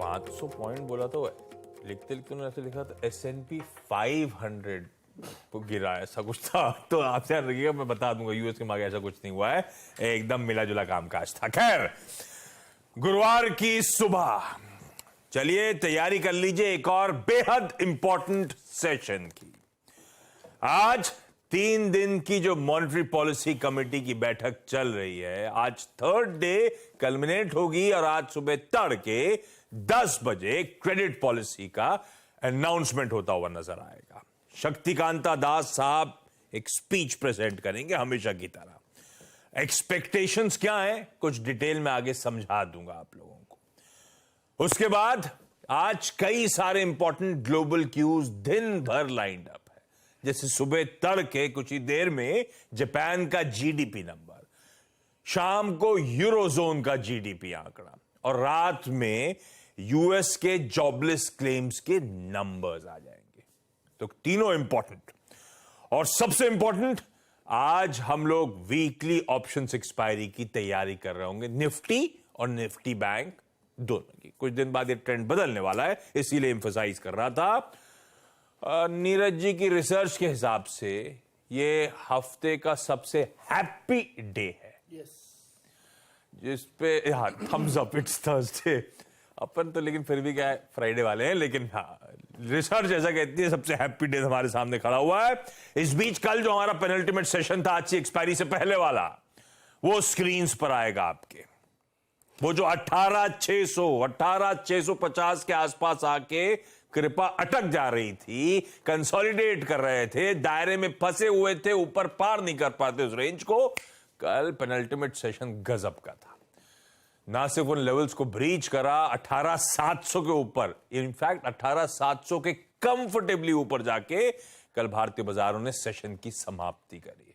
500 point बोला तो लिखते लिखते उन्होंने ऐसे लिखा था S&P 500 को गिरा, ऐसा कुछ था। तो आपसे याद रखिएगा, मैं बता दूंगा यूएस के मार्केट ऐसा कुछ नहीं हुआ है, एकदम मिला जुला कामकाज था। खैर, गुरुवार की सुबह चलिए तैयारी कर लीजिए एक और बेहद इंपॉर्टेंट सेशन की। आज 3 दिन की जो मॉनेटरी पॉलिसी कमेटी की बैठक चल रही है, आज थर्ड डे कल्मिनेट होगी और आज सुबह तड़के 10 बजे क्रेडिट पॉलिसी का अनाउंसमेंट होता हुआ नजर आएगा। शक्तिकांता दास साहब एक स्पीच प्रेजेंट करेंगे हमेशा की तरह। एक्सपेक्टेशंस क्या हैं, कुछ डिटेल में आगे समझा दूंगा आप लोगों को। उसके बाद आज कई सारे इंपॉर्टेंट ग्लोबल क्यूज दिन भर लाइंड अप है, जैसे सुबह तड़के कुछ ही देर में जापान का जीडीपी नंबर, शाम को यूरोजोन का जीडीपी आंकड़ा और रात में यूएस के जॉबलेस क्लेम्स के नंबर्स आ जाएंगे। तो तीनों इंपॉर्टेंट। और सबसे इंपॉर्टेंट, आज हम लोग वीकली ऑप्शंस एक्सपायरी की तैयारी कर रहे होंगे, निफ्टी और निफ्टी बैंक दोनों की। कुछ दिन बाद ये ट्रेंड बदलने वाला है, इसीलिए एम्फसाइज कर रहा था। नीरज जी की रिसर्च के हिसाब से ये हफ्ते का सबसे हैप्पी डे है। जिसपे थम्स अप, इट्स थर्सडे। अपन तो लेकिन फिर भी क्या है, फ्राइडे वाले हैं, लेकिन हाँ, रिसर्च ऐसा कहती है सबसे हैप्पी डे हमारे सामने खड़ा हुआ है। इस बीच कल जो हमारा पेनल्टीमेट सेशन था आज की एक्सपायरी से पहले वाला, वो स्क्रीन्स पर आएगा आपके। वो जो 18,650 के आसपास आके कृपा अटक जा रही थी, कंसोलिडेट कर रहे थे, दायरे में फंसे हुए थे, ऊपर पार नहीं कर पाते उस रेंज को, कल पेनल्टीमेट सेशन गजब का था। ना सिर्फ उन लेवल्स को ब्रीच करा, 18,700 के ऊपर, इनफैक्ट 18,700 के कंफर्टेबली ऊपर जाके कल भारतीय बाजारों ने सेशन की समाप्ति करी है।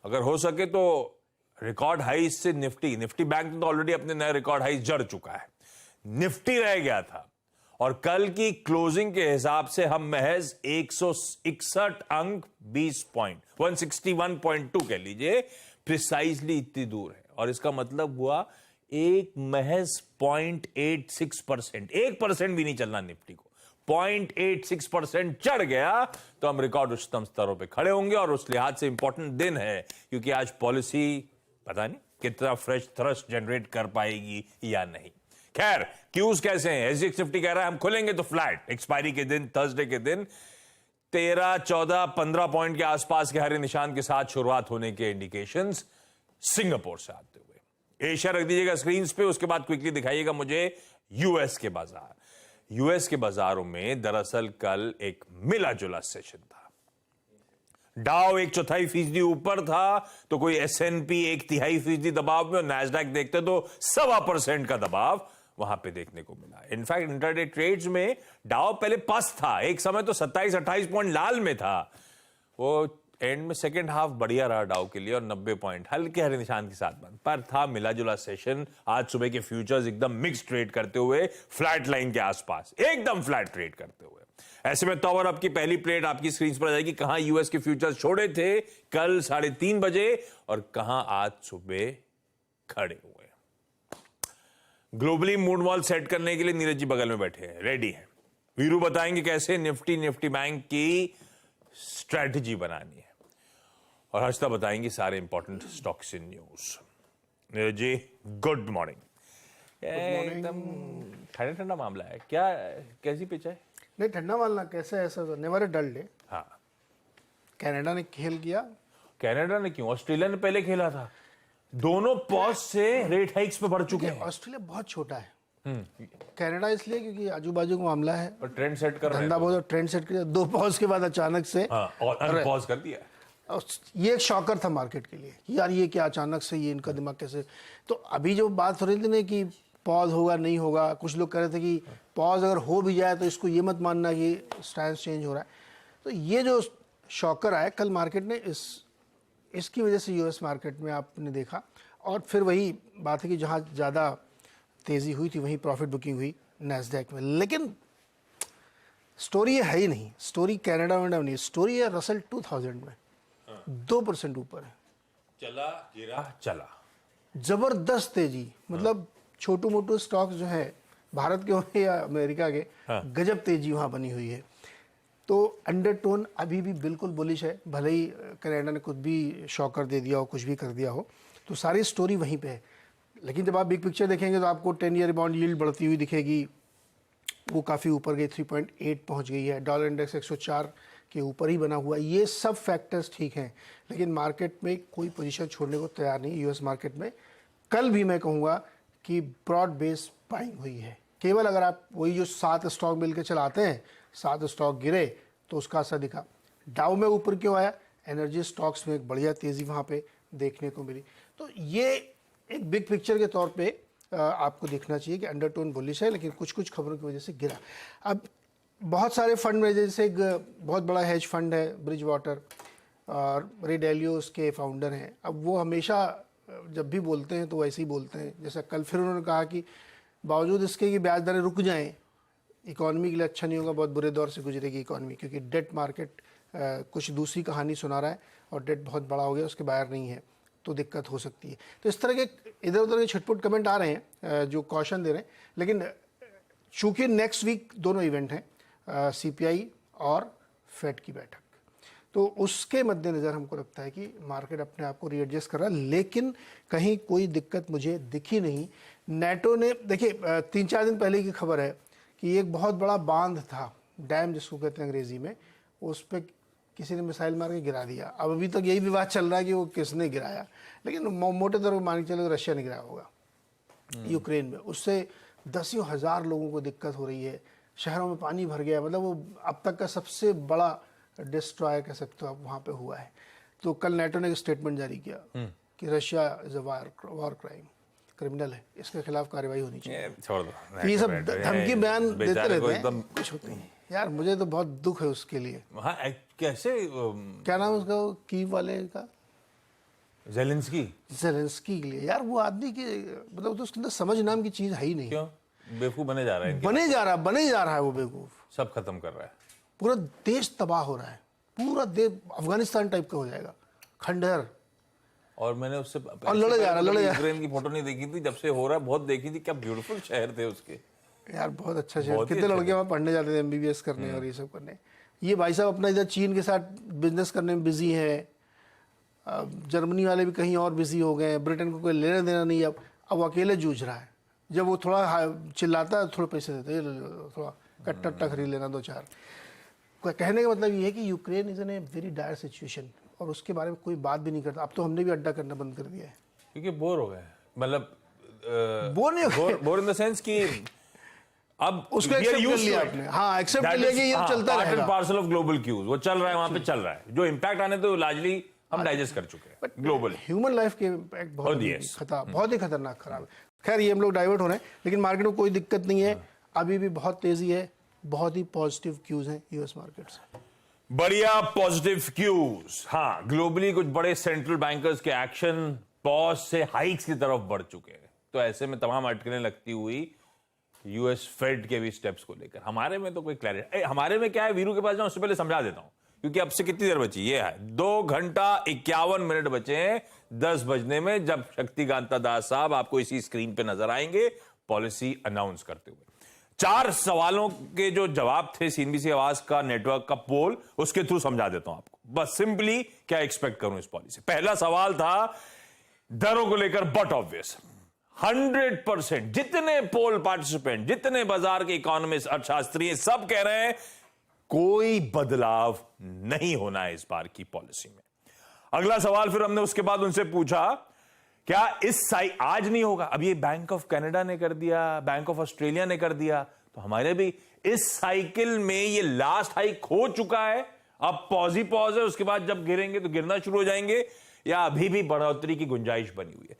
अगर हो सके तो रिकॉर्ड हाई से निफ्टी बैंक तो ऑलरेडी अपने नए रिकॉर्ड हाई जड़ चुका है, निफ्टी रह गया था। और कल की क्लोजिंग के हिसाब से हम महज 161 अंक 20 पॉइंट 161.2 कह लीजिए प्रिसाइजली इतनी दूर है। और इसका मतलब हुआ एक महज 0.86%, 1% भी नहीं चलना निफ्टी को, 0.86% चढ़ गया तो हम रिकॉर्ड उच्चतम स्तरों पे खड़े होंगे। और उस लिहाज से इंपॉर्टेंट दिन है, क्योंकि आज पॉलिसी पता नहीं कितना फ्रेश थ्रस्ट जनरेट कर पाएगी या नहीं। खैर, क्यूज कैसे हैं? एसजीएक्स निफ्टी कह रहा है हम खुलेंगे तो फ्लैट, एक्सपायरी के दिन थर्सडे के दिन 13, 14, 15 पॉइंट के आसपास के हरे निशान के साथ शुरुआत होने के इंडिकेशंस सिंगापुर से आते हुए। एशिया रख दीजिएगा स्क्रीन पे, उसके बाद क्विकली दिखाइएगा मुझे यूएस के बाजार। यूएस के बाजारों में दरअसल कल एक मिला जुला सेशन था। डाउ 1/4% ऊपर था, तो कोई S&P 1/3% दबाव में, और नैस्डैक देखते तो 1.25% का दबाव वहां पे देखने को मिला। इनफैक्ट इंट्राडे ट्रेड्स में डाउ पहले पस था, एक समय तो 27-28 पॉइंट लाल में था, वो एंड में सेकेंड हाफ बढ़िया रहा डाउ के लिए और 90 पॉइंट हल्के हरे निशान के साथ बंद पर था। मिला जुला सेशन। आज सुबह के फ्यूचर्स एकदम मिक्स ट्रेड करते हुए फ्लैट लाइन के आसपास, एकदम फ्लैट ट्रेड करते हुए। ऐसे में तो अब की पहली प्लेट आपकी स्क्रीन पर आ जाएगी, कहां यूएस के फ्यूचर्स छोड़े थे कल 3:30 बजे और कहां आज सुबह खड़े हुए। ग्लोबली मूड वॉल सेट करने के लिए नीरज जी बगल में बैठे हैं, रेडी हैं। वीरू बताएंगे कैसे निफ्टी बैंक की स्ट्रैटेजी बनानी है, और हर्षिता बताएंगे सारे important stocks in news. Neeraj ji good morning. एकदम ठंडा ठंडा मामला है क्या, कैसी पिच है? नहीं ठंडा मामला कैसे, ऐसा नेवर ए डल डे। हाँ, कनाडा ने खेल किया। कनाडा ने क्यों, ऑस्ट्रेलिया ने पहले खेला था, दोनों पॉज से रेट हाइक्स पे बढ़ चुके हैं। ऑस्ट्रेलिया बहुत छोटा है, कनाडा इसलिए क्योंकि आजू बाजू का मामला है और ट्रेंड सेट कर रहे हैं, बहुत ट्रेंड सेट कर, 2 पॉज के बाद अचानक से और अनपॉज कर दिया। ये एक शॉकर था मार्केट के लिए, यार ये क्या अचानक से, ये इनका दिमाग कैसे। तो अभी जो बात हो रही थी ना कि पॉज होगा नहीं होगा, कुछ लोग कह रहे थे कि पॉज अगर हो भी जाए तो इसको ये मत मानना कि स्टैंस चेंज हो रहा है। तो ये जो शॉकर आया कल मार्केट ने, इसकी वजह से यूएस मार्केट में आपने देखा। और फिर वही बात है कि जहाँ ज़्यादा तेज़ी हुई थी वहीं प्रॉफिट बुकिंग हुई नैस्डैक में। लेकिन स्टोरी ये है ही नहीं, स्टोरी कनाडा में नहीं, स्टोरी है रसल 2000 में 2% ऊपर है, चला गिरा चला, जबरदस्त तेजी। मतलब छोटू मोटू स्टॉक्स जो है भारत के हों या अमेरिका के, गजब तेजी वहाँ बनी हुई है। तो अंडरटोन अभी भी बिल्कुल बुलिश है, भले ही कनाडा ने खुद भी शॉकर दे दिया हो, कुछ भी कर दिया हो, तो सारी स्टोरी वहीं पे है। लेकिन जब आप बिग पिक्चर देखेंगे तो आपको 10 ईयर बॉन्ड यील्ड बढ़ती हुई दिखेगी, वो काफ़ी ऊपर गई, 3.8 पहुंच गई है, डॉलर इंडेक्स 104 के ऊपर ही बना हुआ है। ये सब फैक्टर्स ठीक हैं, लेकिन मार्केट में कोई पोजीशन छोड़ने को तैयार नहीं। यूएस मार्केट में कल भी मैं कहूँगा कि ब्रॉड बेस बाइंग हुई है। केवल अगर आप वही जो 7 स्टॉक मिल के चलाते हैं, 7 स्टॉक गिरे तो उसका असर दिखा। डाउ में ऊपर क्यों आया? एनर्जी स्टॉक्स में एक बढ़िया तेज़ी वहाँ पे देखने को मिली। तो ये एक बिग पिक्चर के तौर पे आपको देखना चाहिए कि अंडरटोन बुलिश है, लेकिन कुछ कुछ खबरों की वजह से गिरा। अब बहुत सारे फंड में, जैसे एक बहुत बड़ा हेज फंड है ब्रिज वाटर, और रे डेलियो उसके फाउंडर हैं। अब वो हमेशा जब भी बोलते हैं तो वैसे ही बोलते हैं, जैसा कल फिर उन्होंने कहा कि बावजूद इसके कि ब्याज दरें रुक जाएं, इकॉनमी के लिए अच्छा नहीं होगा, बहुत बुरे दौर से गुजरेगी इकॉनमी, क्योंकि डेट मार्केट कुछ दूसरी कहानी सुना रहा है और डेट बहुत बड़ा हो गया, उसके बाहर नहीं है, तो दिक्कत हो सकती है। तो इस तरह के इधर उधर के छटपुट कमेंट आ रहे हैं जो कॉशन दे रहे हैं। लेकिन चूंकि नेक्स्ट वीक दोनों इवेंट हैं, सीपीआई और फेड की बैठक, तो उसके मद्देनज़र हमको लगता है कि मार्केट अपने आप को रीएडजस्ट कर रहा है, लेकिन कहीं कोई दिक्कत मुझे दिखी नहीं। नेटो ने, देखिए 3-4 दिन पहले की खबर है कि एक बहुत बड़ा बांध था, डैम जिसको कहते हैं अंग्रेजी में, उस पर किसी ने मिसाइल मार के गिरा दिया। अब अभी तक यही विवाद चल रहा है कि वो किसने गिराया, लेकिन मोटे तौर पर मान के चलो रशिया ने गिराया होगा यूक्रेन में। उससे दसियों हज़ार लोगों को दिक्कत हो रही है, शहरों में पानी भर गया, मतलब वो अब तक का सबसे बड़ा डिस्ट्रॉय कह सकते हो आप वहाँ पे हुआ है। तो कल नेटो ने एक स्टेटमेंट जारी किया कि Russia is a war crime, criminal है, इसके खिलाफ कार्रवाई होनी चाहिए। छोड़ दो, ये सब धमकी बयान देते रहते हैं, कुछ होता नहीं यार। मुझे तो बहुत दुख है उसके लिए। हाँ, कैसे क्या नाम है उसका, कीव वाले का, ज़ेलेंस्की ज़ेलेंस्की के लिए। यार वो आदमी के मतलब तो उसके अंदर समझ नाम की चीज़ है ही नहीं। क्यों बेवकूफ बने जा रहा है? बने जा रहा है वो बेवकूफ, सब खत्म कर रहा है, पूरा देश तबाह हो रहा है, पूरा देश अफगानिस्तान टाइप का हो जाएगा, खंडहर। और मैंने उससे और लड़े जा रहा यूक्रेन की फोटो नहीं देखी थी, जब से हो रहा है बहुत देखी थी। क्या ब्यूटीफुल शहर थे उसके यार, बहुत अच्छा शहर। कितने लड़के वहाँ पढ़ने जाते थे, एमबीबीएस करने और ये सब करने। ये भाई साहब अपना इधर चीन के साथ बिजनेस करने में बिजी हैं, जर्मनी वाले भी कहीं और बिजी हो गए हैं, ब्रिटेन को कोई लेना देना नहीं। अब अकेले जूझ रहा है। जब वो थोड़ा चिल्लाता है थोड़े पैसे देते हैं, थोड़ा कट्टा खरीद लेना 2-4। कहने का मतलब ये है कि Ukraine is in a very dire situation, और उसके बारे में कोई बात भी नहीं करता। अब तो हमने भी अड्डा करना बंद कर दिया है, क्योंकि बोर हो गए। मतलब बोर नहीं हो गए, बोर इन द सेंस कि अब उसको एक्सेप्ट कर लिया आपने। हाँ, एक्सेप्ट कर लिया कि ये चलता रहेगा। Part and parcel of global cues, वो चल रहा है, वहां पे चल रहा है। जो इम्पैक्ट आने तो लार्जली हम डाइजेस्ट कर चुके हैं ग्लोबल। ह्यूमन लाइफ के इम्पैक्ट बहुत ही खतरनाक खराब है। खैर, ये हम लोग डाइवर्ट हो रहे हैं, लेकिन मार्केट में कोई दिक्कत नहीं है, अभी भी बहुत तेजी है, बहुत ही पॉजिटिव क्यूज हैं यूएस मार्केट से। बढ़िया पॉजिटिव क्यूज। हाँ, ग्लोबली कुछ बड़े सेंट्रल बैंकर्स के एक्शन पॉज से हाइक्स की तरफ बढ़ चुके हैं, तो ऐसे में तमाम अटकलें लगती हुई यूएस फेड के भी स्टेप्स को लेकर। हमारे में तो कोई क्लैरिटी, हमारे में क्या है, वीरू के पास जाऊं उससे पहले समझा देता हूं, क्योंकि अब से कितनी देर बची, ये है 2 घंटा 51 मिनट बचे हैं 10 बजने में, जब शक्तिकांता दास साहब आपको इसी स्क्रीन पे नजर आएंगे पॉलिसी अनाउंस करते हुए। 4 सवालों के जो जवाब थे सीएनबीसी आवाज का नेटवर्क का पोल, उसके थ्रू समझा देता हूं आपको बस सिंपली क्या एक्सपेक्ट करूं इस पॉलिसी। पहला सवाल था दरों को लेकर, बट ऑब्वियस 100% जितने पोल पार्टिसिपेंट, जितने बाजार के इकोनॉमिस्ट, अर्थशास्त्री, सब कह रहे हैं कोई बदलाव नहीं होना है इस बार की पॉलिसी में। अगला सवाल फिर हमने उसके बाद उनसे पूछा, क्या इस आज नहीं होगा, अब ये बैंक ऑफ कनाडा ने कर दिया, बैंक ऑफ ऑस्ट्रेलिया ने कर दिया, तो हमारे भी इस साइकिल में ये लास्ट हाइक हो चुका है, अब पॉज ही पॉज है, उसके बाद जब गिरेंगे तो गिरना शुरू हो जाएंगे, या अभी भी बढ़ोतरी की गुंजाइश बनी हुई है?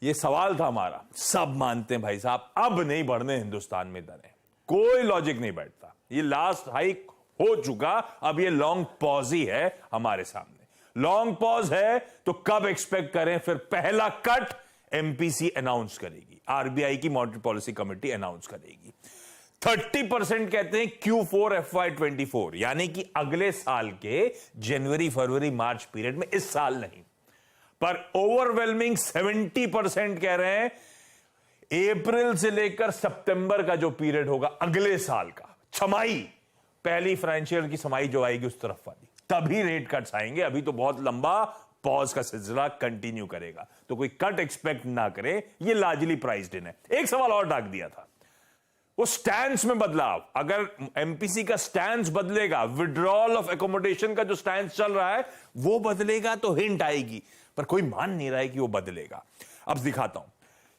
ये सवाल था हमारा। सब मानते हैं भाई साहब अब नहीं बढ़ने हिंदुस्तान में दरें, कोई लॉजिक नहीं बैठता, ये लास्ट हाइक हो चुका, अब ये लॉन्ग पॉज ही है हमारे सामने। लॉन्ग पॉज है तो कब एक्सपेक्ट करें फिर पहला कट? एमपीसी अनाउंस करेगी, आरबीआई की मॉनेटरी पॉलिसी कमेटी अनाउंस करेगी। 30% कहते हैं Q4 FY24, यानी कि अगले साल के जनवरी फरवरी मार्च पीरियड में, इस साल नहीं। पर ओवरवेलमिंग 70% कह रहे हैं अप्रैल से लेकर सितंबर का जो पीरियड होगा अगले साल का, छमाही, पहली फाइनेंशियल की छमाही जो आएगी उस तरफ वाली, तभी रेट कट्स आएंगे। अभी तो बहुत लंबा पॉज का सिलसिला कंटिन्यू करेगा, तो कोई कट एक्सपेक्ट ना करें, ये लार्जली प्राइस्ड इन है। एक सवाल और डाक दिया था, वो स्टैंड्स में बदलाव, अगर एमपीसी का स्टैंड्स बदलेगा, विड्रॉल ऑफ एकोमोडेशन का जो स्टैंड्स चल रहा है वो बदलेगा तो हिंट आएगी, पर कोई मान नहीं रहा है कि वो बदलेगा। अब दिखाता हूं,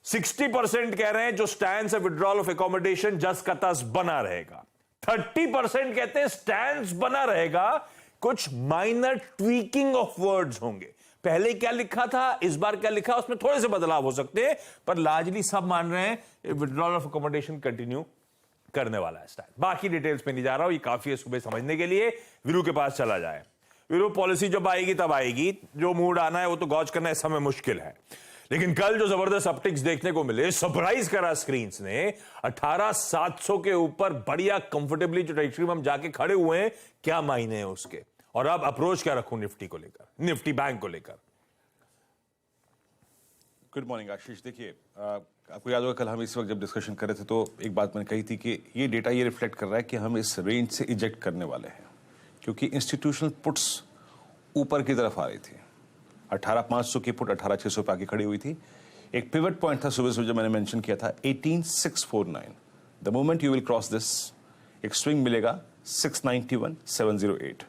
60% कह रहे हैं जो स्टैंड्स है विड्रॉल ऑफ एकोमोडेशन जस का तस बना रहेगा, 30% कहते हैं स्टैंड्स बना रहेगा, कुछ माइनर ट्वीकिंग ऑफ वर्ड्स होंगे। पहले क्या लिखा था, इस बार क्या लिखा, उसमें थोड़े से बदलाव हो सकते हैं, पर लार्जली सब मान रहे हैं विड्रॉल ऑफ अकोमोडेशन कंटिन्यू करने वाला है स्टैंड। बाकी डिटेल्स पे नहीं जा रहा हूं, ये काफी है सुबह समझने के लिए। वीरू के पास चला जाए। वीरू, पॉलिसी जब आएगी तब आएगी, जो मूड आना है वो तो गॉज करना इस समय मुश्किल है, लेकिन कल जो जबरदस्त अपटिक्स देखने को मिले, सरप्राइज करा स्क्रीन्स ने। 18,700 के ऊपर बढ़िया कंफर्टेबली जो टेरिटरी में हम जाके खड़े हुए हैं, क्या मायने हैं उसके, और अब अप्रोच क्या रखूं निफ्टी को लेकर, निफ्टी बैंक को लेकर। गुड मॉर्निंग आशीष। देखिए, आपको याद होगा कल हम इस वक्त जब डिस्कशन कर रहे थे तो एक बात मैंने कही थी कि ये डेटा ये रिफ्लेक्ट कर रहा है कि हम इस रेंज से इजेक्ट करने वाले हैं, क्योंकि इंस्टीट्यूशनल पुट्स ऊपर की तरफ आ रही थी। 18,500 की पुट 18,600 पे आके खड़ी हुई थी। एक पिवट पॉइंट था सुबह जो मैंने मेंशन किया था 18,649। The moment you will cross this, एक स्विंग मिलेगा 691, 708,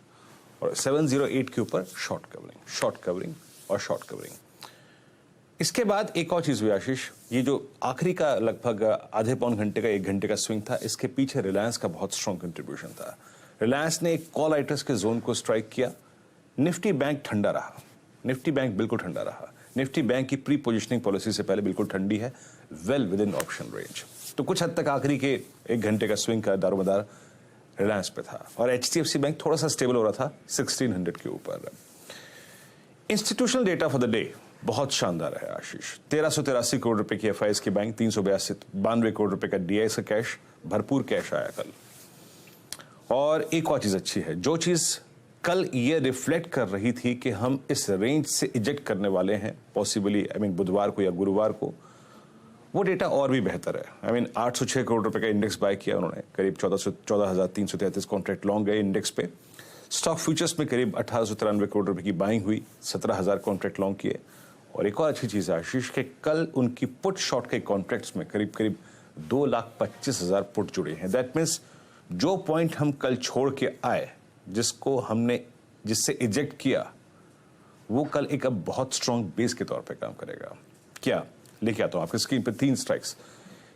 और 708 के ऊपर शॉर्ट कवरिंग और शॉर्ट कवरिंग। इसके बाद एक और चीज हुई आशीष, ये जो आखिरी का लगभग आधे पौन घंटे का 1 घंटे का स्विंग था, इसके पीछे रिलायंस का बहुत स्ट्रॉन्ग कंट्रीब्यूशन था। रिलायंस ने एक कॉल राइटर्स के जोन को स्ट्राइक किया। निफ्टी बैंक ठंडा रहा, निफ्टी बैंक बिल्कुल ठंडा रहा। निफ्टी बैंक की प्री पोजिशनिंग पॉलिसी से पहले बिल्कुल ठंडी है, well with in option range. तो कुछ हद तक आखिरी के 1 घंटे का स्विंग का दारोमदार रिलायंस पे था, और एचडीएफसी बैंक थोड़ा सा स्टेबल हो रहा था 1600 के ऊपर। Institutional data for the day बहुत शानदार है आशीष। 1383 करोड़ रुपए की एफआईएस की बैंक, 392 करोड़ रुपए का डीआईएस का कैश, भरपूर कैश आया कल। और एक और चीज अच्छी है, जो चीज कल ये रिफ्लेक्ट कर रही थी कि हम इस रेंज से इजेक्ट करने वाले हैं पॉसिबली बुधवार को या गुरुवार को, वो डेटा और भी बेहतर है। 806 करोड़ रुपए का इंडेक्स बाय किया उन्होंने, करीब 14,333 कॉन्ट्रैक्ट लॉन्ग गए इंडेक्स पे। स्टॉक फ्यूचर्स में करीब 1893 करोड़ रुपए की बाइंग हुई, 17,000 कॉन्ट्रैक्ट लॉन्ग किए। और एक और अच्छी चीज है आशीष के कल उनकी पुट शॉर्ट के कॉन्ट्रैक्ट्स में करीब 2,25,000 पुट जुड़े हैं। दैट मीन्स जो पॉइंट हम कल छोड़ के आए, जिसको हमने जिससे इजेक्ट किया, वो कल एक अब बहुत स्ट्रॉन्ग बेस के तौर पे काम करेगा। क्या लेके आता हूं आपके स्क्रीन पे 3 स्ट्राइक्स।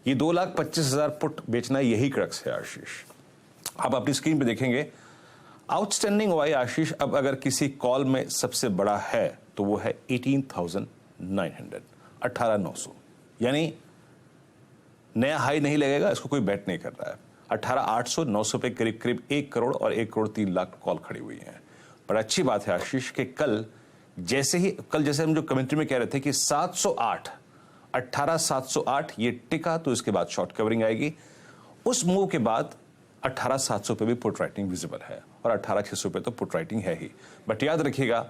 ये 2,25,000 पुट बेचना यही क्रक्स है आशीष। आप अपनी स्क्रीन पे देखेंगे आउटस्टैंडिंग वाई आशीष, अब अगर किसी कॉल में सबसे बड़ा है तो वो है 18,900, 18,900, यानी नया हाई नहीं लगेगा, इसको कोई बैट नहीं कर रहा है। 18,800, 900 पे करीब 1 करोड़ और 1 करोड़ 3 लाख कॉल खड़ी हुई है। पर अच्छी बात है आशीष कि कल जैसे हम जो कमेंट्री में कह रहे थे कि 708, 18,708 ये टिका तो इसके बाद शॉर्ट कवरिंग आएगी। उस मूव के बाद 18,700 पे भी पुट राइटिंग विजिबल है, और 18,600 पे तो पुट राइटिंग है ही। बट याद रखिएगा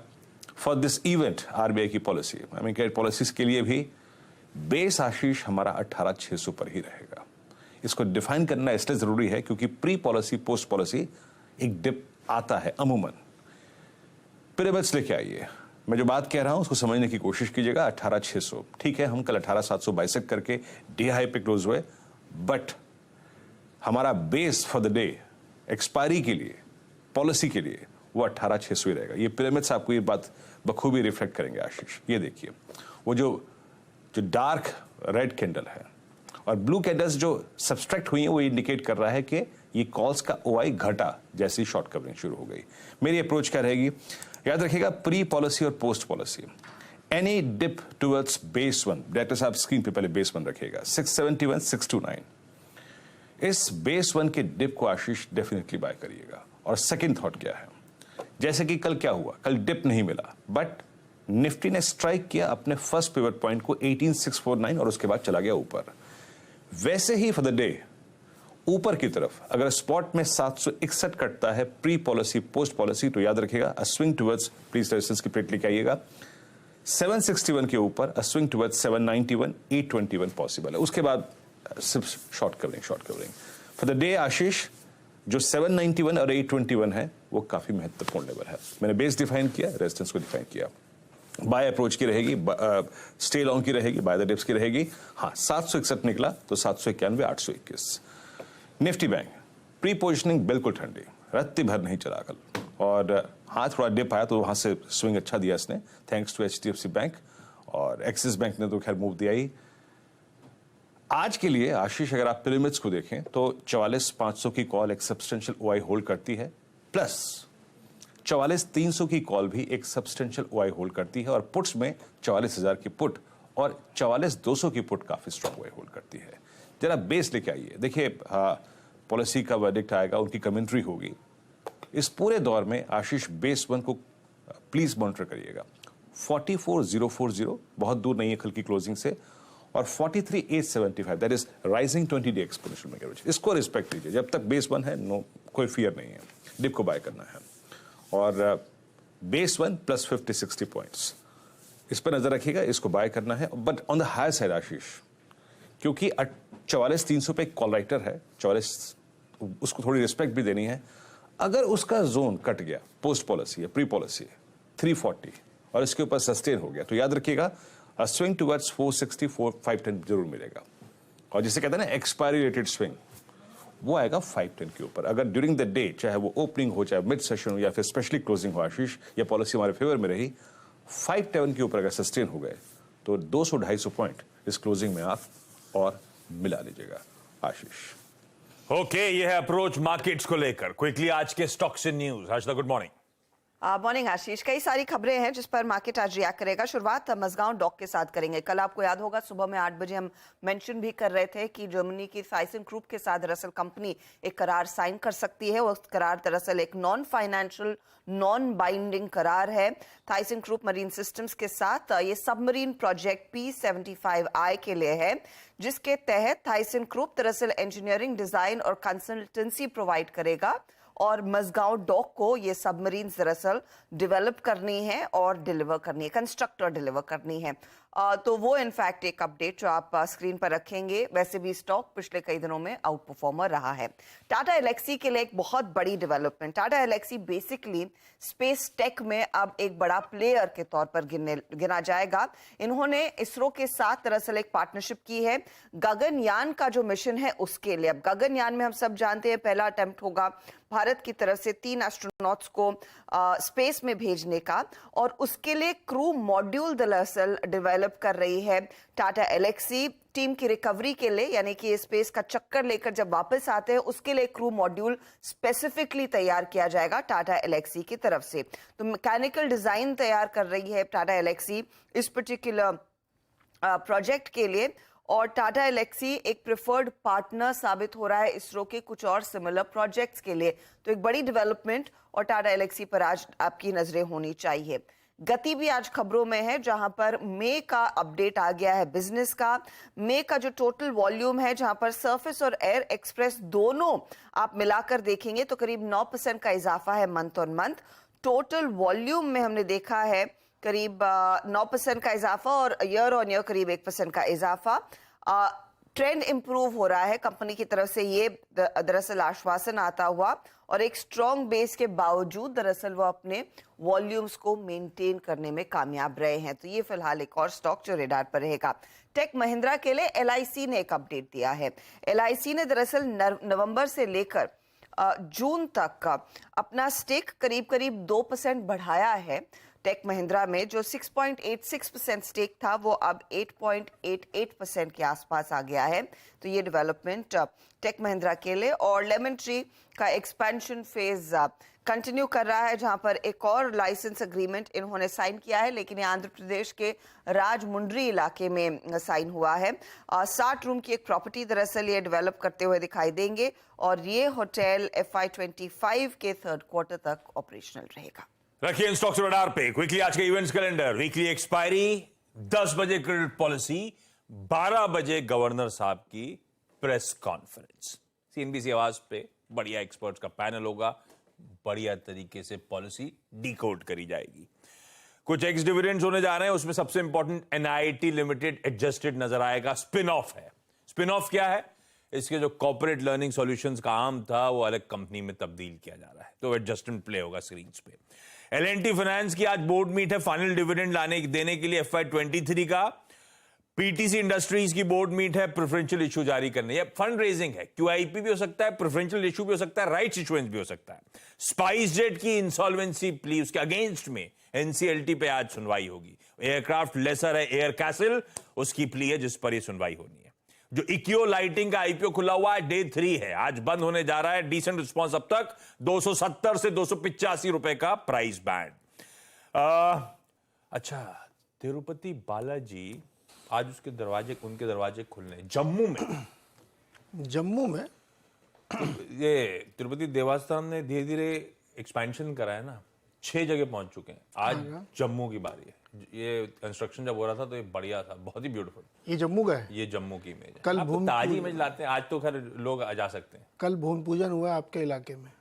फॉर दिस इवेंट आरबीआई की पॉलिसी, पॉलिसीज के लिए भी बेस आशीष हमारा 18,600 पर ही रहेगा। इसको डिफाइन करना इसलिए जरूरी है क्योंकि प्री पॉलिसी पोस्ट पॉलिसी एक डिप आता है अमूमन। पिरामिड्स लेके आइए, मैं जो बात कह रहा हूं उसको समझने की कोशिश कीजिएगा। 18,600 ठीक है, हम कल 18,700 बाइसेक्ट करके डे हाई पे क्लोज हुए, बट हमारा base for the day expiry के लिए पॉलिसी के लिए वो 18,600 ही रहेगा। ये पिरामिड्स आपको ये बात बखूबी रिफ्लेक्ट करेंगे आशीष। ये देखिए, वो जो डार्क रेड कैंडल है और ब्लू कैंडल्स जो सब्सट्रैक्ट हुई हैं, वो इंडिकेट कर रहा है कि ये कॉल्स का ओआई घटा जैसे ही शॉर्ट कवरिंग शुरू हो गई। मेरी अप्रोच क्या रहेगी, याद रखिएगा प्री पॉलिसी और post policy, any dip towards base 1, director साहब स्क्रीन पे पहले बेस 1 रखिएगा, 671, 629, इस बेस 1 के डिप को आशीष डेफिनेटली बाय करिएगा। और सेकंड थॉट क्या है, जैसे कि कल क्या हुआ, कल डिप नहीं मिला बट निफ्टी ने स्ट्राइक किया अपने फर्स्ट पिवट पॉइंट को 18,649 और उसके बाद चला गया ऊपर। वैसे ही फॉर द डे ऊपर की तरफ अगर स्पॉट में 761 कटता है प्री पॉलिसी पोस्ट पॉलिसी, तो याद रखिएगा अ स्विंग टुवर्ड्स प्लीज रेजिस्टेंस की प्लेट लेके आइएगा 761 के ऊपर स्विंग टुवर्ड्स 791, 821 पॉसिबल है। उसके बाद सिर्फ short covering for the day. Ashish, जो 791 और 821 है वो काफी महत्वपूर्ण लेवल है। मैंने बेस डिफाइन किया, रेजिस्टेंस को डिफाइन किया। बाय अप्रोच की रहेगी, स्टे लॉन्ग की रहेगी, बाय द डिप्स की रहेगी। हाँ, 761 निकला तो 791, 821। निफ्टी बैंक प्री पोजिशनिंग बिल्कुल ठंडी, रत्ती भर नहीं चला कल, और हाँ थोड़ा डिप आया तो वहां से स्विंग अच्छा दिया इसने, थैंक्स टू HDFC बैंक, और एक्सिस बैंक ने तो खैर मूव दिया ही। आज के लिए आशीष, अगर आप पिरामिड्स को देखें तो 44,500 की कॉल एक सब्सटेंशियल OI होल्ड करती है, प्लस 44,300 की कॉल भी एक सब्सटेंशियल OI होल्ड करती है, और पुट्स में 44,000 की पुट और 44,200 की पुट काफी स्ट्रॉन्ग OI होल्ड करती है। जरा बेस लेके आइए, देखिए पॉलिसी का वर्डिक्ट आएगा, उनकी कमेंट्री होगी। इस पूरे दौर में आशीष बेस 1 को प्लीज मॉनिटर करिएगा। 44,040 बहुत दूर नहीं है कल की क्लोजिंग से, और 43,875 that is rising 20-day exponential moving average, इसको रिस्पेक्ट कीजिए। जब तक बेस 1 है, नो कोई फियर नहीं है, डिप को बाय करना है। और बेस 1 प्लस 50-60 पॉइंट्स, इस पर नजर रखिएगा, इसको बाय करना है। But on the higher side Ashish, क्योंकि 44,300 पे कॉल राइटर है, 44 उसको थोड़ी रिस्पेक्ट भी देनी है। अगर उसका जोन कट गया, पोस्ट पॉलिसी है, प्री पॉलिसी है 340, और इसके ऊपर सस्टेन हो गया, तो याद रखिएगा स्विंग टुवर्ड्स 460, 510 जरूर मिलेगा। और जिसे कहते हैं ना एक्सपायरी रेटेड स्विंग, वो आएगा 510 के ऊपर। अगर ड्यूरिंग द डे, चाहे वो ओपनिंग हो, चाहे मिड सेशन हो, या फिर स्पेशली क्लोजिंग हो आशीष, या पॉलिसी हमारे फेवर में रही, 510 के ऊपर अगर सस्टेन हो गए तो 200-250 पॉइंट इस क्लोजिंग में आप और मिला लीजिएगा आशीष। ओके, ये है अप्रोच मार्केट्स को लेकर। क्विकली आज के stocks in news. Harshada, good morning. Morning Ashish, कई सारी खबरें हैं जिस पर मार्केट आज रिएक्ट करेगा। शुरुआत मजगांव डॉक के साथ करेंगे। कल आपको याद होगा सुबह में 8 बजे हम मेंशन भी कर रहे थे कि जर्मनी की थाइसन ग्रुप के साथ दरअसल कंपनी एक करार साइन कर सकती है। वो करार दरअसल एक नॉन फाइनेंशियल, नॉन बाइंडिंग करार है। थाइसन ग्रुप मरीन सिस्टम्स के साथ ये सबमरीन प्रोजेक्ट P75I के लिए है, जिसके तहत थाइसन ग्रुप दरअसल इंजीनियरिंग, डिजाइन और कंसल्टेंसी प्रोवाइड करेगा, और मजगांव डॉक को ये सबमरीन दरअसल डेवलप करनी है और डिलीवर करनी है, कंस्ट्रक्ट और डिलीवर करनी है। तो वो इनफैक्ट एक अपडेट जो आप स्क्रीन पर रखेंगे। वैसे भी स्टॉक पिछले कई दिनों में आउट परफॉर्मर रहा है। टाटा एलेक्सी के लिए एक बहुत बड़ी development. Tata Elxsi basically space tech में अब एक बड़ा प्लेयर के तौर पर गिना जाएगा। इन्होंने इसरो के साथ दरअसल एक पार्टनरशिप की है गगनयान का जो मिशन है उसके लिए। अब गगनयान में हम सब जानते हैं पहला अटेम्प्ट होगा भारत की तरफ से 3 एस्ट्रोनॉट्स को स्पेस में भेजने का, और उसके लिए क्रू मॉड्यूल दरअसल डेवलप कर रही है टाटा एलेक्सी। टीम की रिकवरी के लिए, यानी कि स्पेस का चक्कर लेकर जब वापस आते हैं उसके लिए क्रू मॉड्यूल स्पेसिफिकली तैयार किया जाएगा टाटा एलेक्सी की तरफ से। तो मैकेनिकल डिजाइन तैयार कर रही है टाटा एलेक्सी इस पर्टिकुलर प्रोजेक्ट के लिए, और टाटा एलेक्सी एक प्रेफर्ड पार्टनर साबित हो रहा है इसरो के कुछ और सिमिलर प्रोजेक्ट्स के लिए। तो एक बड़ी डेवलपमेंट, और टाटा एलेक्सी पर आज आपकी नजरें होनी चाहिए। गति भी आज खबरों में है, जहां पर मई का अपडेट आ गया है बिजनेस का। मई का जो टोटल वॉल्यूम है, जहां पर सरफेस और एयर एक्सप्रेस दोनों आप मिलाकर देखेंगे तो करीब 9% का इजाफा है month on month. Total volume में हमने देखा है करीब 9% का इजाफा, और ईयर ऑन ईयर करीब 1% का इजाफा। ट्रेंड इंप्रूव हो रहा है कंपनी की तरफ से, ये दरअसल आश्वासन आता हुआ, और एक स्ट्रॉन्ग बेस के बावजूद दरअसल वो अपने वॉल्यूम्स को मेंटेन करने में कामयाब रहे हैं। तो ये फिलहाल एक और स्टॉक जो रेडार पर रहेगा। टेक महिंद्रा के लिए LIC ने एक अपडेट दिया है। LIC ने दरअसल नवंबर से लेकर जून तक अपना स्टेक करीब करीब 2% बढ़ाया है। टेक महिंद्रा में जो 6.86% स्टेक था वो अब 8.88% के आसपास आ गया है। तो ये डेवलपमेंट टेक महिंद्रा के लिए। और लेमन ट्री का एक्सपेंशन फेज कंटिन्यू कर रहा है, जहां पर एक और लाइसेंस एग्रीमेंट इन्होंने साइन किया है, लेकिन ये आंध्र प्रदेश के राजमुंड्री इलाके में साइन हुआ है। 60 रूम की एक प्रॉपर्टी दरअसल ये डेवलप करते हुए दिखाई देंगे, और ये होटल FY25 के 3rd क्वार्टर तक ऑपरेशनल रहेगा। रखिए इन स्टॉक्स रडार पे। क्विकली आज के इवेंट्स कैलेंडर। वीकली एक्सपायरी 10 बजे क्रेडिट पॉलिसी, 12 बजे गवर्नर साहब की प्रेस कॉन्फ्रेंस। CNBC आवाज पे बढ़िया एक्सपर्ट्स का पैनल होगा, बढ़िया तरीके से पॉलिसी डिकोड करी जाएगी। कुछ एक्स डिविडेंड्स होने जा रहे हैं, उसमें सबसे इंपॉर्टेंट एनआईटी लिमिटेड एडजस्टेड नजर आएगा। स्पिन ऑफ है। स्पिन ऑफ क्या है? इसके जो कॉर्पोरेट लर्निंग सॉल्यूशंस का आर्म था वो अलग कंपनी में तब्दील किया जा रहा है, तो एडजस्टमेंट प्ले होगा स्क्रीन पे। एल&टी फाइनेंस की आज बोर्ड मीट है फाइनल डिविडेंड देने के लिए FY23 का। पीटीसी इंडस्ट्रीज की बोर्ड मीट है प्रेफरेंशियल इशू जारी करने। ये फंड रेजिंग है, QIP भी हो सकता है, प्रेफरेंशियल इशू भी हो सकता है, राइट्स इशुएंस भी हो सकता है। स्पाइस जेट की इंसॉल्वेंसी प्ली, उसके अगेंस्ट में NCLT पे आज सुनवाई होगी। एयरक्राफ्ट लेसर है एयर कैसल, उसकी प्ली है जिस पर यह सुनवाई होनी है। जो इक्यो लाइटिंग का IPO खुला हुआ है, डे 3 है, आज बंद होने जा रहा है। डिसेंट रिस्पॉन्स अब तक 270 से 285 रुपए का प्राइस बैंड। अच्छा, तिरुपति बालाजी आज उनके दरवाजे खुलने जम्मू में। जम्मू में ये तिरुपति देवस्थान ने धीरे धीरे एक्सपेंशन करा है ना, 6 जगह पहुंच चुके हैं। आज जम्मू की बारी है। ये कंस्ट्रक्शन जब हो रहा था तो ये बढ़िया था, बहुत ही ब्यूटीफुल। ये जम्मू का है। ये जम्मू की इमेज है। कल आप तो भूमि ताजी इमेज लाते हैं, आज तो खैर लोग आ जा सकते हैं। कल भूमि पूजन हुआ है आपके इलाके में।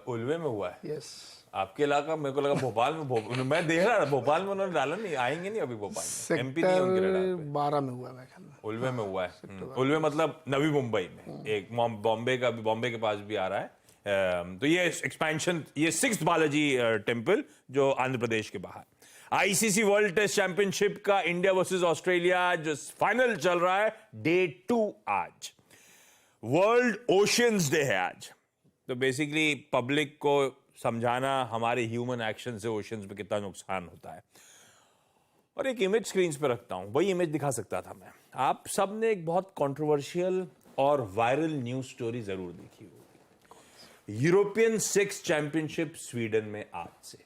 उल्वे में हुआ है। यस, आपके इलाका, मेरे को लगा भोपाल में। मैं देख रहा था भोपाल में उन्होंने डाला नहीं, आएंगे नहीं अभी भोपाल में। MP नहीं है उनके रडार पे। 12 में हुआ है मेरे ख्याल में। उल्वे में हुआ है। उल्वे मतलब नवी मुंबई में, एक बॉम्बे के पास भी आ रहा है। तो ये एक्सपेंशन, ये 6th बालाजी टेम्पल जो आंध्र प्रदेश के बाहर। ICC वर्ल्ड टेस्ट चैंपियनशिप का इंडिया वर्सेस ऑस्ट्रेलिया जो फाइनल चल रहा है, डे 2 आज। वर्ल्ड ओशियंस डे है आज। तो बेसिकली पब्लिक को समझाना हमारे ह्यूमन एक्शन से ओशियंस में कितना नुकसान होता है। और एक इमेज स्क्रीन पे रखता हूं, वही इमेज दिखा सकता था मैं। आप सब ने एक बहुत कंट्रोवर्शियल और वायरल न्यूज स्टोरी जरूर देखी होगी। यूरोपियन सेक्स चैंपियनशिप स्वीडन में आज से।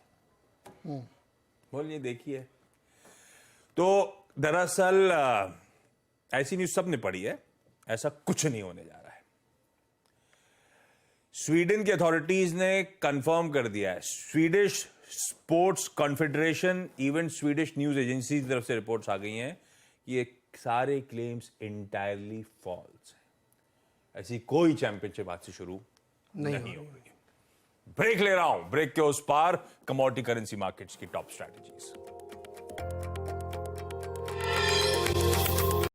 बोलिए, देखिए। तो दरअसल ऐसी न्यूज सबने पढ़ी है, ऐसा कुछ नहीं होने जा रहा है। स्वीडन की अथॉरिटीज ने कंफर्म कर दिया है। Swedish sports confederation, even Swedish news agency की तरफ से रिपोर्ट्स आ गई हैं कि ये सारे क्लेम्स इंटायरली फॉल्स हैं। ऐसी कोई चैंपियनशिप आज से शुरू नहीं होगी। ब्रेक ले रहा हूं, ब्रेक के उस पार कमोडिटी करेंसी मार्केट्स की टॉप स्ट्रैटेजीज।